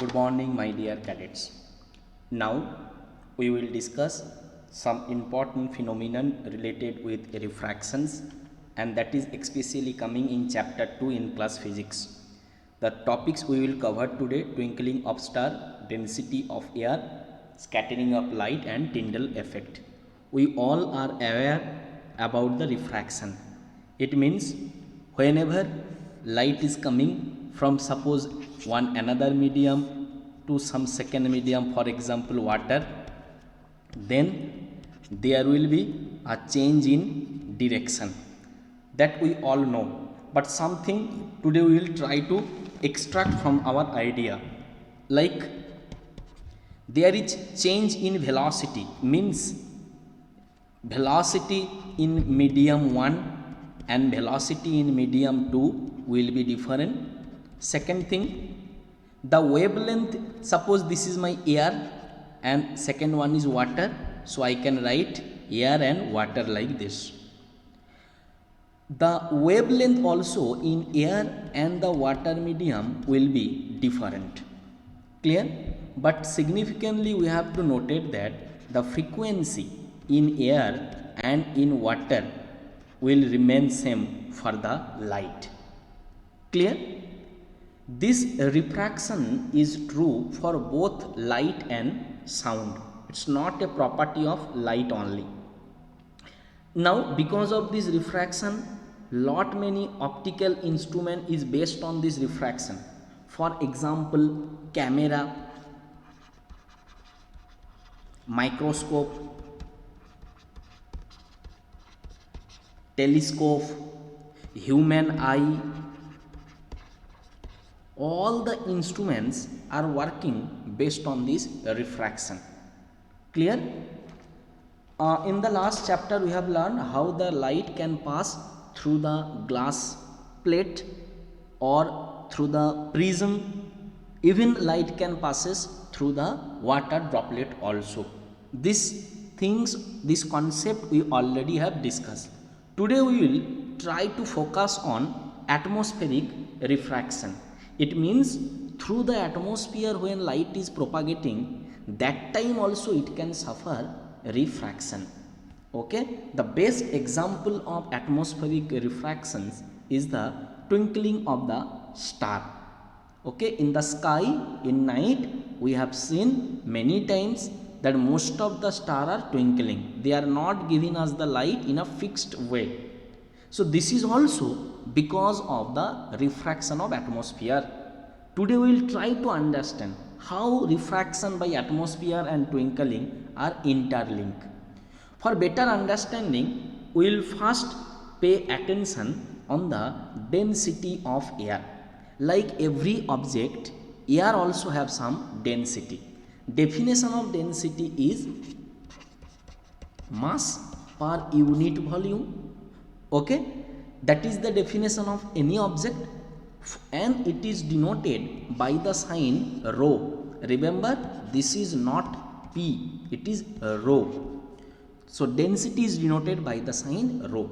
Good morning, my dear cadets. Now we will discuss some important phenomenon related with refractions, and that is especially coming in chapter 2 in class physics. The topics we will cover today: twinkling of star, density of air, scattering of light, and Tyndall effect. We all are aware about the refraction. It means whenever light is coming from suppose one another medium to some second medium, for example water, then there will be a change in direction, that we all know. But something today we will try to extract from our idea, like there is change in velocity, means velocity in medium 1 and velocity in medium 2 will be different. Second thing, the wavelength, suppose this is my air and second one is water, so I can write air and water like this. The wavelength also in air and the water medium will be different. Clear? But significantly we have to notate that the frequency in air and in water will remain same for the light. Clear? This refraction is true for both light and sound. It's not a property of light only. Now because of this refraction, lot many optical instrument is based on this refraction. For example, camera, microscope, telescope, human eye, all the instruments are working based on this refraction. Clear? In the last chapter we have learned how the light can pass through the glass plate or through the prism. Even light can passes through the water droplet also. These things, this concept we already have discussed. Today we will try to focus on atmospheric refraction. It means through the atmosphere when light is propagating, that time also it can suffer refraction. Okay, the best example of atmospheric refractions is the twinkling of the star. Okay, in the sky in night we have seen many times that most of the stars are twinkling. They are not giving us the light in a fixed way. So this is also because of the refraction of atmosphere. Today we will try to understand how refraction by atmosphere and twinkling are interlinked. For better understanding, we will first pay attention on the density of air. Like every object, air also have some density. Definition of density is mass per unit volume. Okay, that is the definition of any object, and it is denoted by the sign rho. Remember, this is not P, it is rho. So density is denoted by the sign rho.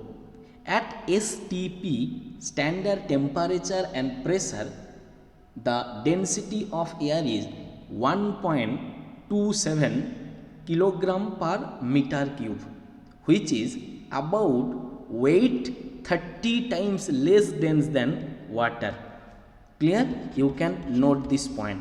At STP, standard temperature and pressure, the density of air is 1.27 kilogram per meter cube, which is about weight 30 times less dense than water. Clear? You can note this point.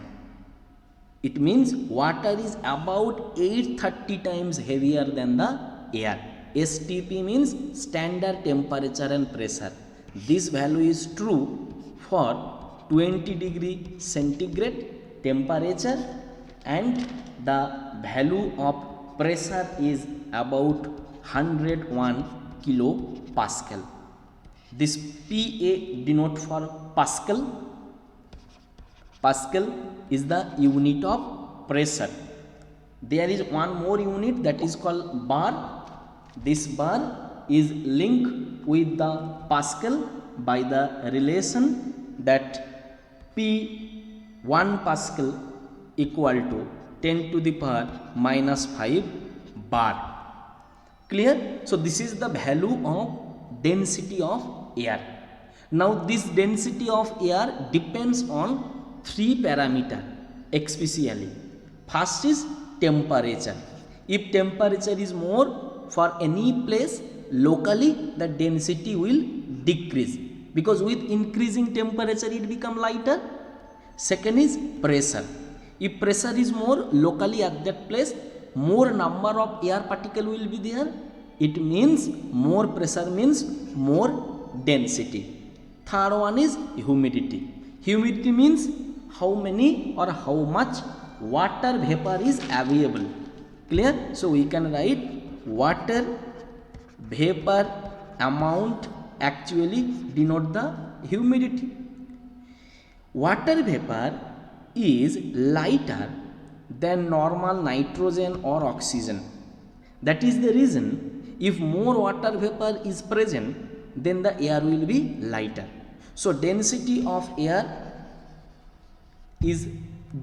It means water is about 830 times heavier than the air. STP means standard temperature and pressure. This value is true for 20 degree centigrade temperature, and the value of pressure is about 101 kilopascal. This PA denote for Pascal. Pascal is the unit of pressure. There is one more unit that is called bar. This bar is linked with the Pascal by the relation that P1 Pascal equal to 10 to the power minus 5 bar. Clear? So this is the value of density of air. Now this density of air depends on three parameters: especially. First is temperature. If temperature is more for any place, locally the density will decrease, because with increasing temperature it become lighter. Second is pressure. If pressure is more locally at that place, more number of air particle will be there. It means more pressure means more density. Third one is humidity. Humidity means how many or how much water vapor is available. Clear? So we can write water vapor amount actually denote the humidity. Water vapor is lighter than normal nitrogen or oxygen. That is the reason if more water vapor is present, then the air will be lighter. So density of air is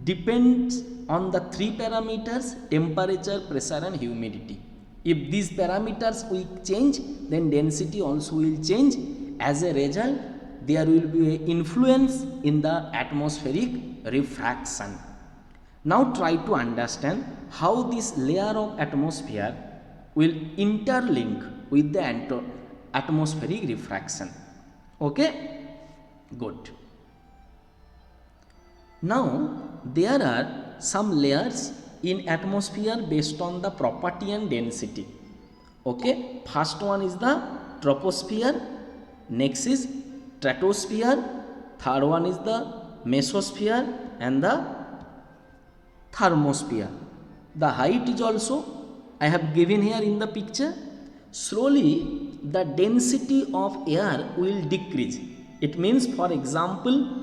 depends on the three parameters: temperature, pressure and humidity. If these parameters will change, then density also will change. As a result, there will be an influence in the atmospheric refraction. Now try to understand how this layer of atmosphere will interlink with the atmospheric refraction. Okay? Good. Now there are some layers in atmosphere based on the property and density. Okay? First one is the troposphere, next is stratosphere, third one is the mesosphere and the thermosphere. The height is also I have given here in the picture. Slowly the density of air will decrease. It means, for example,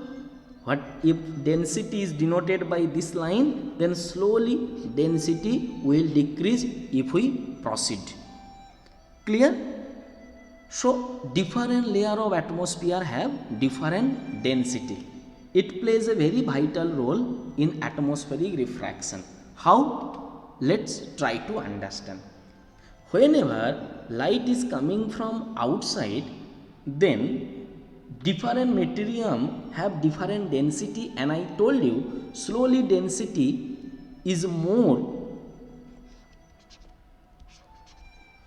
what if density is denoted by this line, then slowly density will decrease if we proceed. Clear? So different layer of atmosphere have different density. It plays a very vital role in atmospheric refraction. How? Let's try to understand. Whenever light is coming from outside, then different materium have different density, and I told you slowly density is more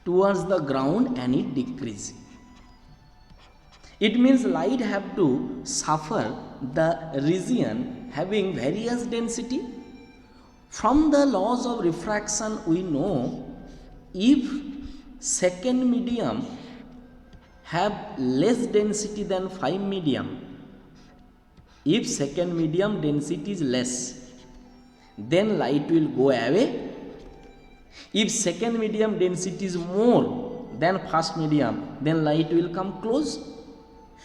towards the ground and it decreases. It means light have to suffer the region having various density. From the laws of refraction we know, if second medium have less density than 5 medium, if second medium density is less, then light will go away. If second medium density is more than first medium, then light will come close.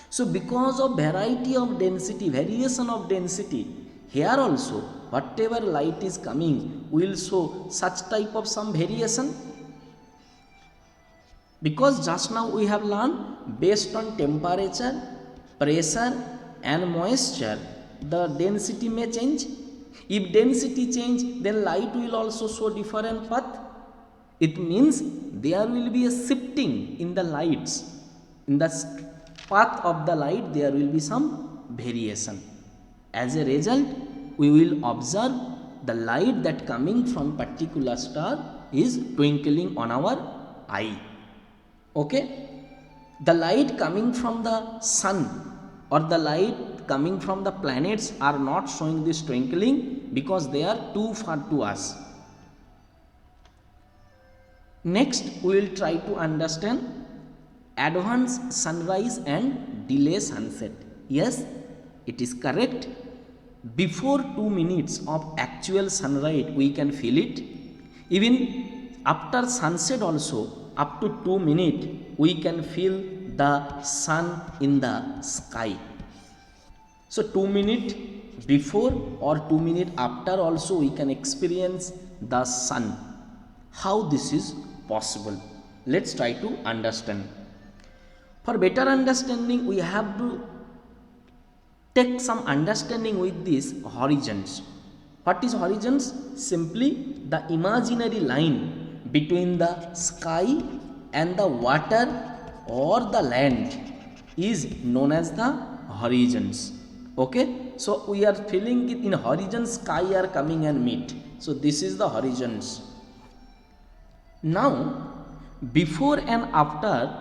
So because of variety of density, variation of density, here also whatever light is coming will show such type of some variation. Because just now we have learned based on temperature, pressure and moisture, the density may change. If density change, then light will also show different path. It means there will be a shifting in the lights. In the path of the light there will be some variation. As a result, we will observe the light that coming from particular star is twinkling on our eye. Okay? The light coming from the sun or the light coming from the planets are not showing this twinkling because they are too far to us. Next, we will try to understand advanced sunrise and delay sunset. Yes, it is correct. Before 2 minutes of actual sunrise, we can feel it. Even after sunset also, up to 2 minutes, we can feel the sun in the sky. So 2 minutes before or 2 minutes after also we can experience the sun. How this is possible? Let's try to understand. For better understanding, we have to take some understanding with these horizons. What is horizons? Simply the imaginary line between the sky and the water or the land is known as the horizons. Okay? so we are feeling it in horizon sky are coming and meet. So this is the horizons. Now before and after,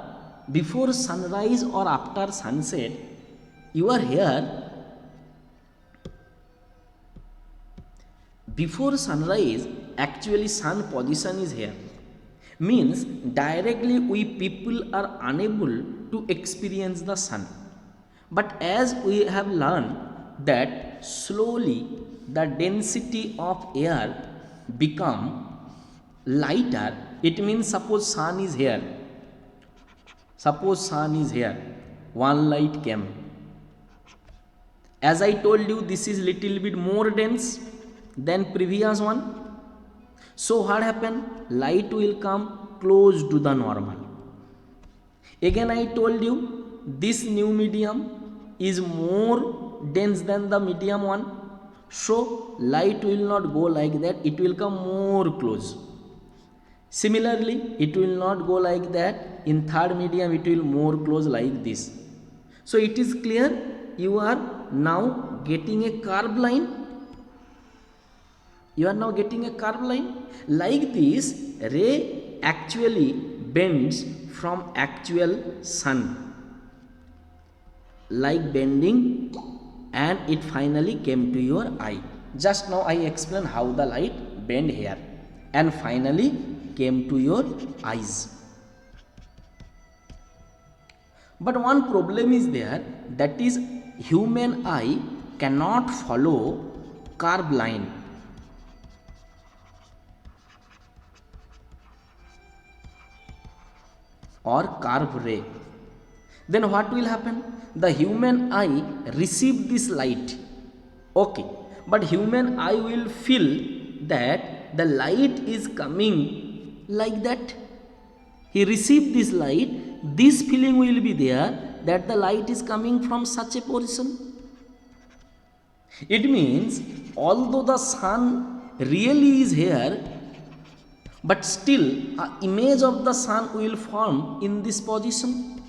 before sunrise or after sunset, you are here. Before sunrise, actually sun position is here. Means directly we people are unable to experience the sun. But as we have learned that slowly the density of air become lighter, it means suppose sun is here. Suppose sun is here, one light came. As I told you, this is little bit more dense than previous one. So what happen? Light will come close to the normal. Again I told you, this new medium is more dense than the medium one. So light will not go like that, it will come more close. Similarly, it will not go like that. In third medium, it will more close like this. So it is clear, you are now getting a curved line. You are now getting a curved line. Like this, ray actually bends from actual sun. Like bending, and it finally came to your eye. Just now I explained how the light bend here and finally came to your eyes. But one problem is there, that is human eye cannot follow curved line. Or curved ray. Then what will happen? The human eye receive this light. Okay, but human eye will feel that the light is coming like that. He received this light, this feeling will be there that the light is coming from such a position. It means although the sun really is here, but still an image of the sun will form in this position.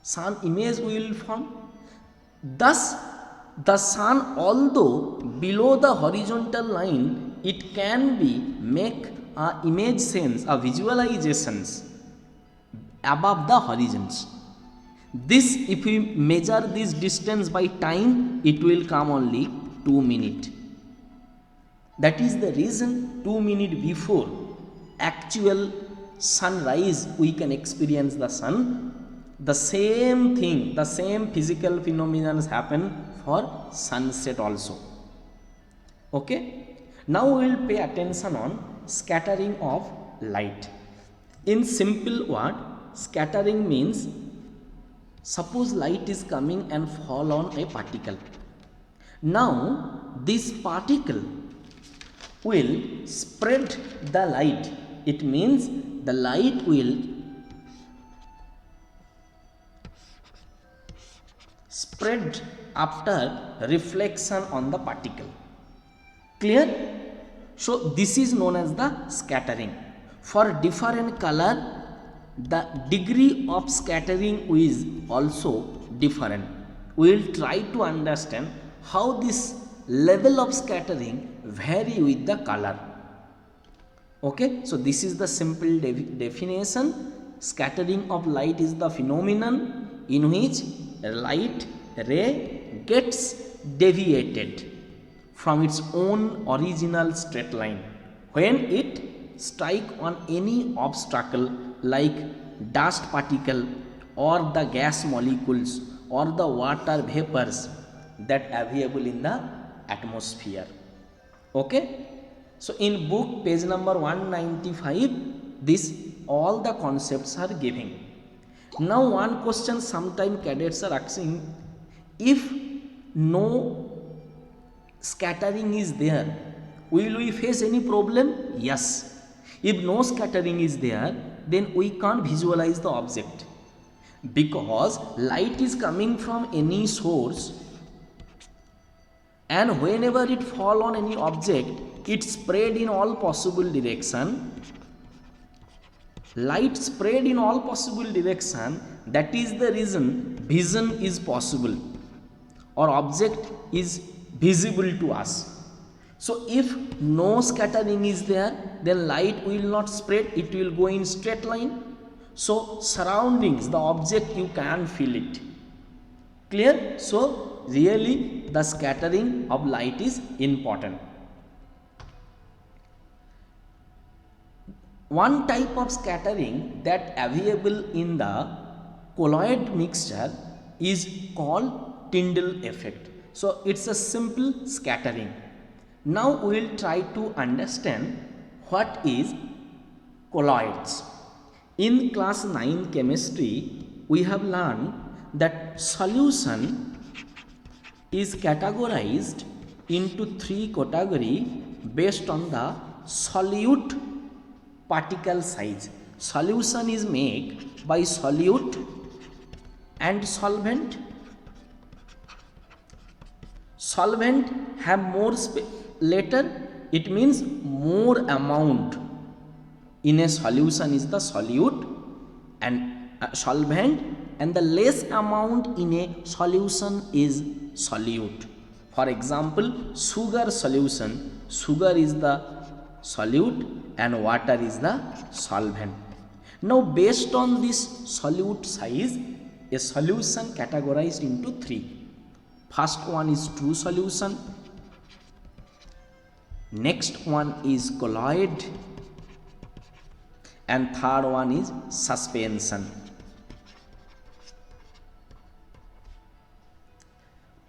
Sun image will form. Thus the sun, although below the horizontal line, it can be make a image sense, a visualizations above the horizons. This, if we measure this distance by time, it will come only 2 minutes. That is the reason 2 minutes before actual sunrise we can experience the sun. The same thing, the same physical phenomena happen for sunset also. Okay. Now we will pay attention on scattering of light. In simple word, scattering means suppose light is coming and fall on a particle. Now this particle will spread the light. It means the light will spread after reflection on the particle. Clear? So this is known as the scattering. For different color, the degree of scattering is also different. We will try to understand how this level of scattering vary with the color. Okay, so this is the simple definition. Scattering of light is the phenomenon in which light ray gets deviated from its own original straight line when it strike on any obstacle like dust particle or the gas molecules or the water vapors that available in the atmosphere. Okay, so in book page number 195, this all the concepts are giving. Now one question sometime cadets are asking, if no scattering is there, will we face any problem? Yes. If no scattering is there, then we can't visualize the object, because light is coming from any source, and whenever it fall on any object, it spread in all possible direction. Light spread in all possible direction. That is the reason vision is possible. or object is visible to us. So if no scattering is there, then light will not spread, it will go in straight line. So surroundings, the object, you can feel it. Clear? So really the scattering of light is important. One type of scattering that available in the colloid mixture is called Tyndall effect. So it's a simple scattering. Now we will try to understand what is colloids. In class 9 chemistry, we have learned that solution is categorized into 3 categories based on the solute particle size. Solution is made by solute and solvent. Solvent have more later, it means more amount in a solution is the solute and solvent, and the less amount in a solution is solute. For example, sugar solution, sugar is the solute and water is the solvent. Now based on this solute size, a solution categorized into 3. First one is true solution, next one is colloid, and third one is suspension.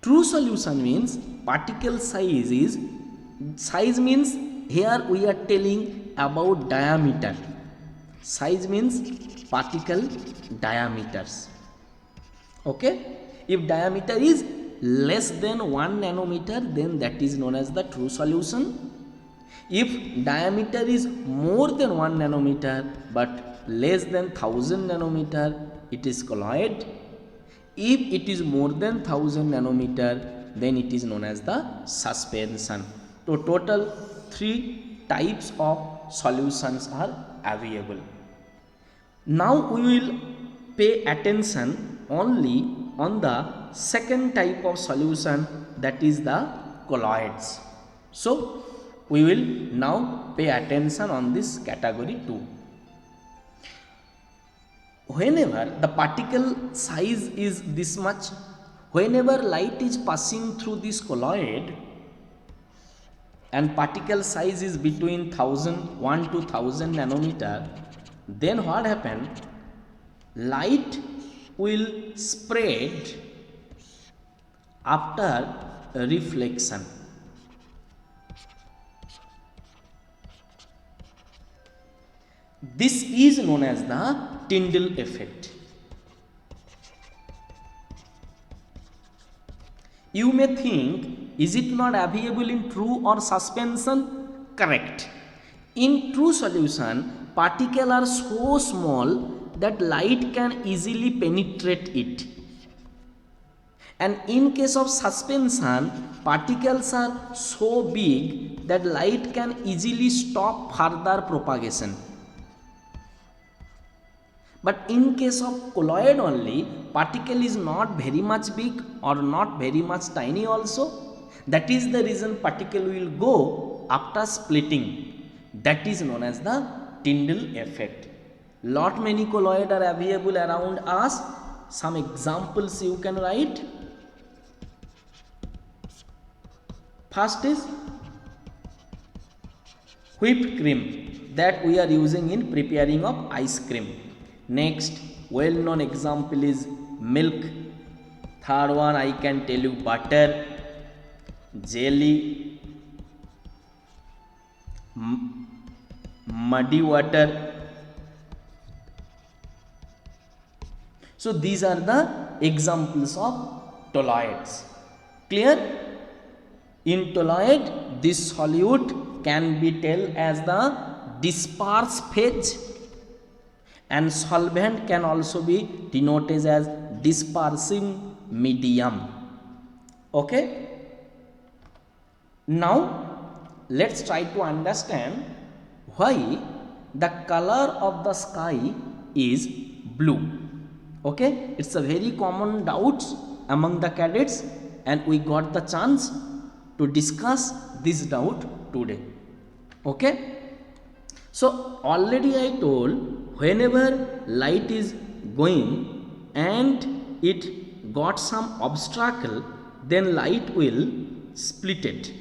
True solution means particle size is, size means here we are telling about diameter. Size means particle diameters. Okay, if diameter is less than 1 nanometer, then that is known as the true solution. If diameter is more than 1 nanometer but less than 1000 nanometer, it is colloid. If it is more than 1000 nanometer, then it is known as the suspension. So total 3 types of solutions are available. Now we will pay attention only on the second type of solution, that is the colloids. So we will now pay attention on this category 2. Whenever the particle size is this much, whenever light is passing through this colloid and particle size is between 1 to 1000 nanometer, then what happen? Light will spread after reflection. This is known as the Tyndall effect. You may think, is it not available in true or suspension? Correct. In true solution, particles are so small that light can easily penetrate it. And in case of suspension, particles are so big that light can easily stop further propagation. But in case of colloid only, particle is not very much big or not very much tiny also. That is the reason particle will go after splitting. That is known as the Tyndall effect. Lot many colloid are available around us. Some examples you can write. First is whipped cream that we are using in preparing of ice cream. Next, well-known example is milk. Third one, I can tell you butter, jelly, muddy water. So these are the examples of toluids. Clear? In toluid, this solute can be tell as the disperse phase, and solvent can also be denoted as dispersing medium. Okay, now let's try to understand why the color of the sky is blue. Okay, it's a very common doubt among the cadets, and we got the chance to discuss this doubt today. Okay, so already I told, whenever light is going and it got some obstacle, then light will split it,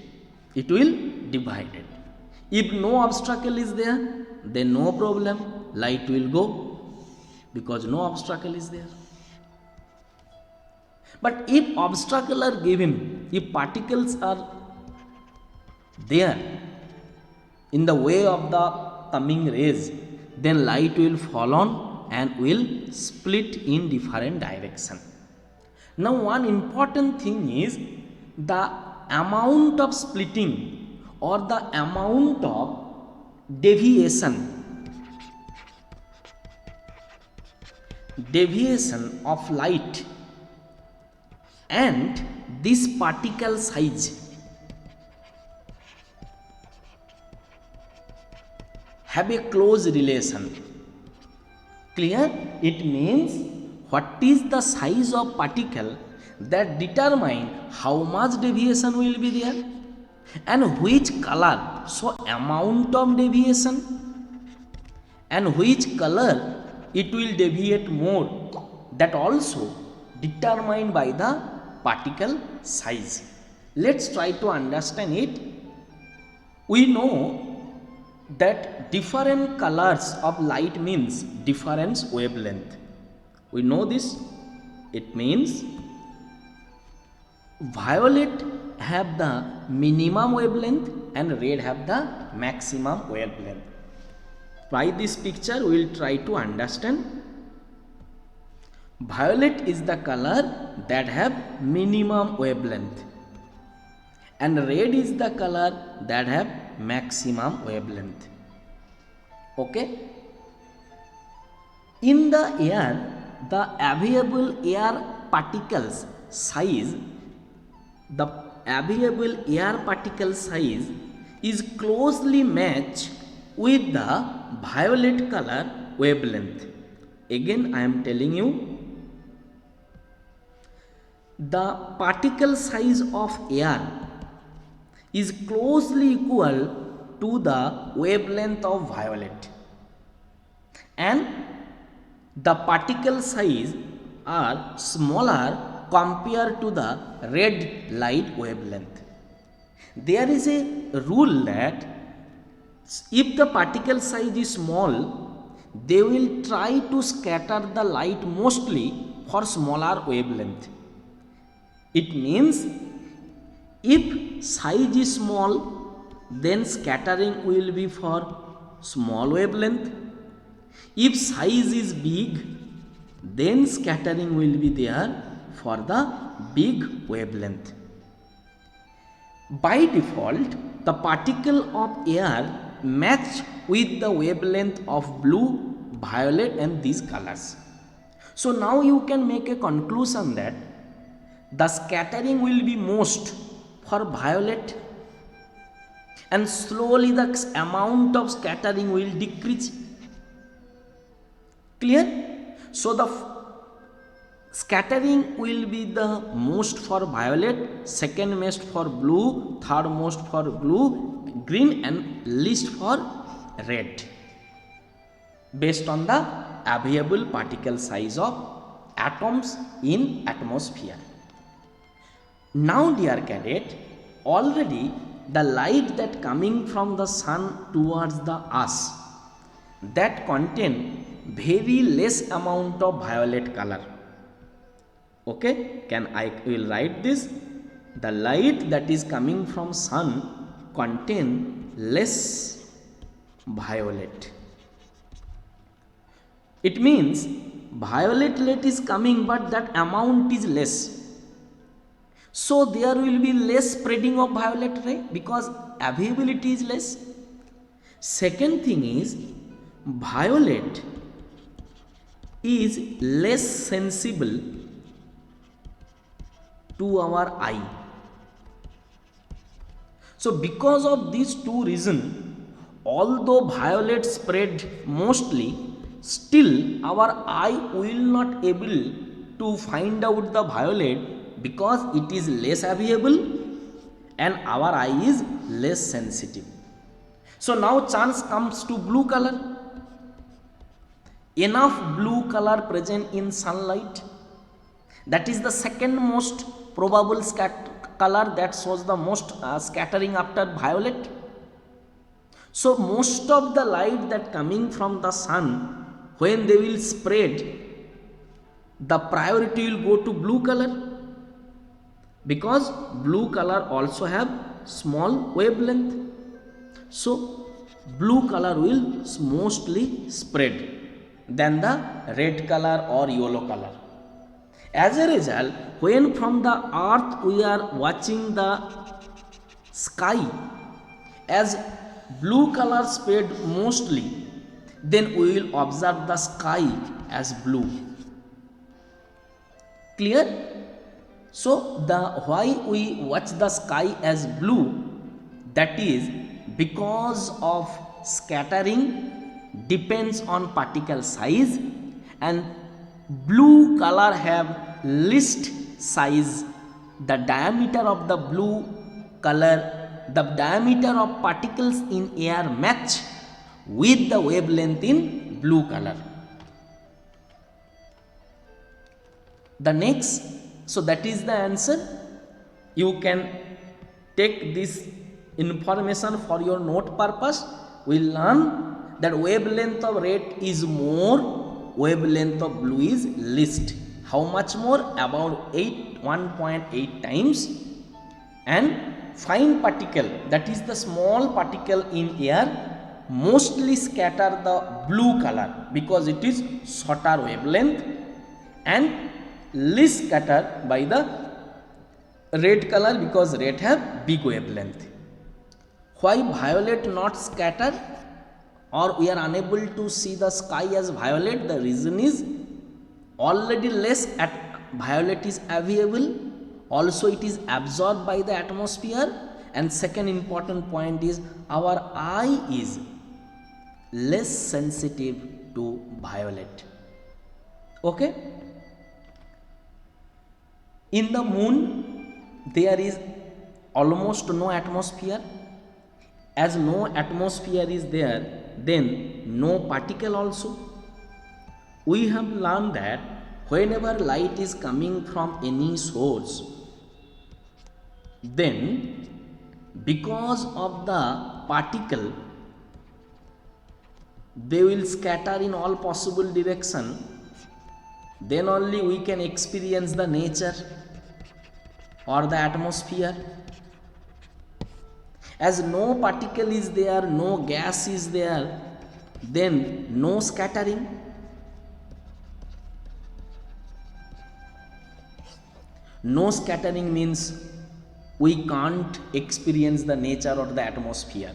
it will divide it. If no obstacle is there, then no problem, light will go, because no obstacle is there. But if obstacle are given, if particles are there in the way of the coming rays, then light will fall on and will split in different direction. Now one important thing is the amount of splitting or the amount of deviation of light and this particle size have a close relation. Clear? It means what is the size of particle that determine how much deviation will be there, and which color so amount of deviation, and which color it will deviate more, that also determined by the particle size. Let's try to understand it. We know that different colors of light means different wavelength. We know this. It means violet have the minimum wavelength and red have the maximum wavelength. By this picture we will try to understand. Violet is the color that have minimum wavelength and red is the color that have maximum wavelength. Okay, in the air, the available air particles size, is closely matched with the violet color wavelength. Again I am telling you, the particle size of air is closely equal to the wavelength of violet, and the particle size are smaller compared to the red light wavelength. There is a rule that if the particle size is small, they will try to scatter the light mostly for smaller wavelength. It means if size is small, then scattering will be for small wavelength. If size is big, then scattering will be there for the big wavelength. By default, the particle of air match with the wavelength of blue, violet and these colors. So now you can make a conclusion that the scattering will be most for violet, and slowly the amount of scattering will decrease. Clear? So the scattering will be the most for violet, second most for blue, third most for blue, green and least for red, based on the available particle size of atoms in atmosphere. Now dear cadet, already the light that coming from the sun towards the us, that contain very less amount of violet color. Okay, I will write this. The light that is coming from sun contain less violet. It means violet light is coming, but that amount is less. So there will be less spreading of violet ray because availability is less. Second thing is, violet is less sensible to our eye. So because of these two reasons, although violet spread mostly, still our eye will not able to find out the violet because it is less available and our eye is less sensitive. So now chance comes to blue color. Enough blue color present in sunlight, that is the second most probable color that shows the most scattering after violet. So most of the light that coming from the sun, when they will spread, the priority will go to blue color, because blue color also have small wavelength. So blue color will mostly spread than the red color or yellow color. As a result, when from the earth we are watching the sky, as blue color spread mostly, then we will observe the sky as blue. Clear? So the why we watch the sky as blue, that is because of scattering depends on particle size, and blue color have least size. The diameter of the blue color, the diameter of particles in air match with the wavelength in blue color. The next, so that is the answer. You can take this information for your note purpose. We learn that wavelength of red is more, wavelength of blue is least. How much more? About 1.8 times. And fine particle, that is the small particle in air, mostly scatter the blue color because it is shorter wavelength, and least scatter by the red color because red have big wavelength. Why violet not scatter, or we are unable to see the sky as violet? The reason is already less at violet is available, also it is absorbed by the atmosphere, and second important point is our eye is less sensitive to violet. Okay? In the moon there is almost no atmosphere. As no atmosphere is there, then no particle also. We have learned that whenever light is coming from any source, then because of the particle, they will scatter in all possible direction. Then only we can experience the nature or the atmosphere. As no particle is there, no gas is there, then no scattering. No scattering means we can't experience the nature or the atmosphere.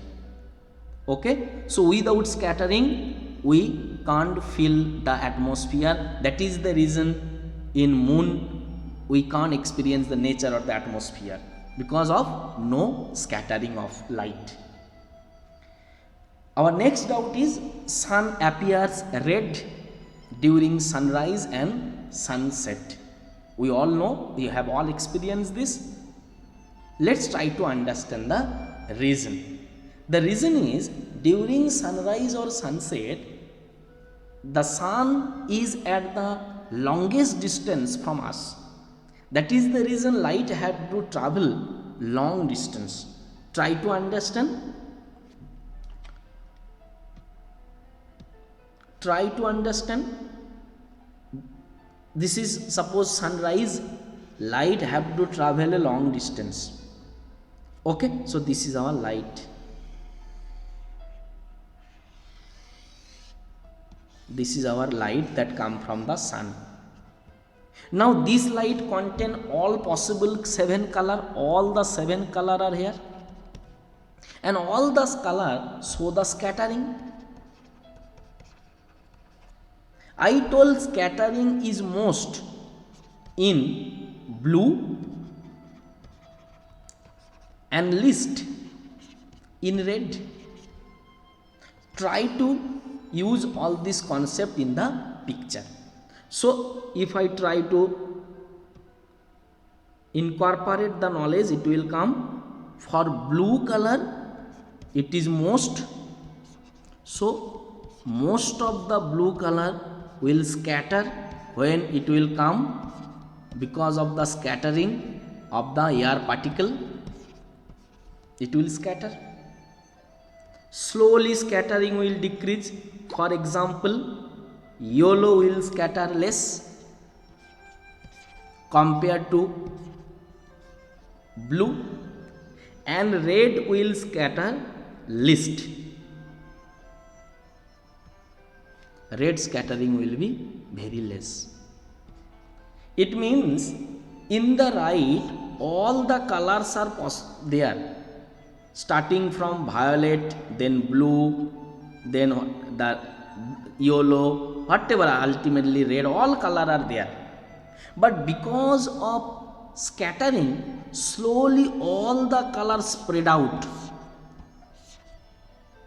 Okay? So without scattering, we can't feel the atmosphere. That is the reason in moon we can't experience the nature of the atmosphere, because of no scattering of light. Our next doubt is sun appears red during sunrise and sunset. We all know, we have all experienced this. Let's try to understand the reason. The reason is during sunrise or sunset, the sun is at the longest distance from us. That is the reason light had to travel long distance. Try to understand. Try to understand. This is suppose sunrise, light have to travel a long distance. Okay, so this is our light. This is our light that come from the sun. Now this light contain all possible 7 color, all the 7 color are here, and all the color show the scattering. I told scattering is most in blue and least in red. Try to use all this concept in the picture. So if I try to incorporate the knowledge, it will come. For blue color it is most, so most of the blue color will scatter when it will come, because of the scattering of the air particle it will scatter. Slowly scattering will decrease. For example, yellow will scatter less compared to blue, and red will scatter least. Red scattering will be very less. It means in the right all the colors are there, starting from violet, then blue, then the yellow, whatever, ultimately red, all color are there. But because of scattering, slowly all the colors spread out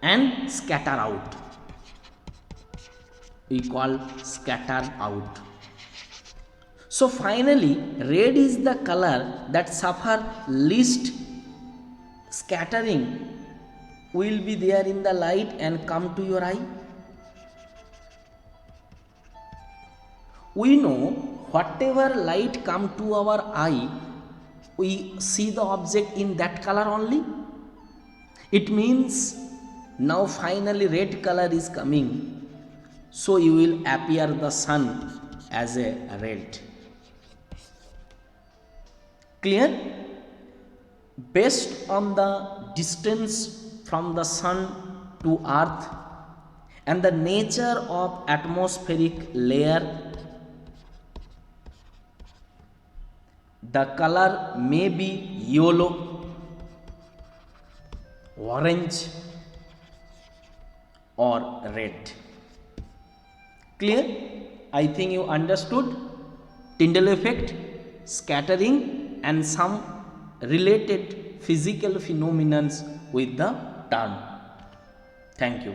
and scatter out. We call scatter out. So finally, red is the color that suffer least scattering will be there in the light and come to your eye. We know whatever light come to our eye, we see the object in that color only. It means now finally red color is coming, so you will appear the sun as a red. Clear? Based on the distance from the sun to earth and the nature of atmospheric layer, the color may be yellow, orange or red. Clear? I think you understood Tyndall effect, scattering and some related physical phenomena with the term. Thank you.